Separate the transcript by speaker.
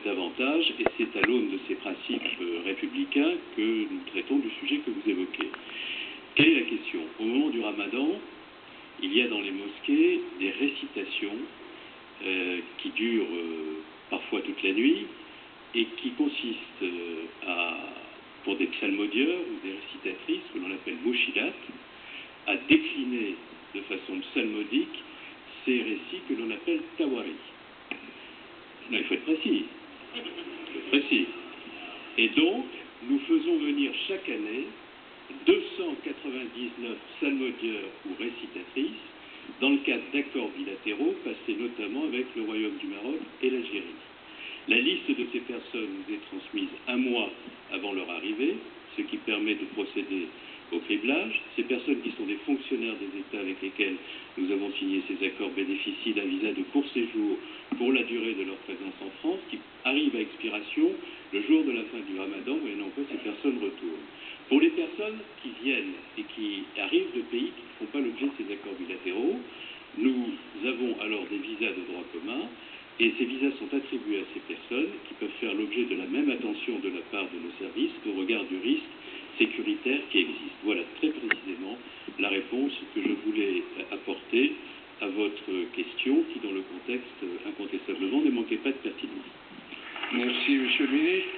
Speaker 1: davantage, et c'est à l'aune de ces principes républicains que nous traitons du sujet que vous évoquez. Quelle est la question? Au moment du Ramadan, il y a dans les mosquées des récitations qui durent parfois toute la nuit et qui consistent pour des psalmodieurs ou des récitatrices, que l'on appelle mouchilat, à décliner de façon psalmodique ces récits que l'on appelle tawari. Non, il faut être précis. Il faut être précis. Et donc, nous faisons venir chaque année 299 psalmodieurs ou récitatrices dans le cadre d'accords bilatéraux passés notamment avec le Royaume du Maroc et l'Algérie. La liste de ces personnes nous est transmise un mois avant leur arrivée, ce qui permet de procéder au criblage. Ces personnes qui sont des fonctionnaires des États avec lesquels nous avons signé ces accords bénéficient d'un visa de court séjour pour la durée de leur présence en France, qui arrive à expiration le jour de la fin du Ramadan, et non pas ces personnes retournent. Pour les personnes qui viennent et qui arrivent de pays qui ne font pas l'objet de ces accords bilatéraux, nous avons alors des visas de droit commun, et ces visas sont attribués à ces personnes qui peuvent faire l'objet de la même attention de la part de nos services au regard du risque sécuritaire qui existe. Voilà très précisément la réponse que je voulais apporter à votre question qui, dans le contexte, incontestablement, ne manquait pas de pertinence.
Speaker 2: Merci, Monsieur le Ministre.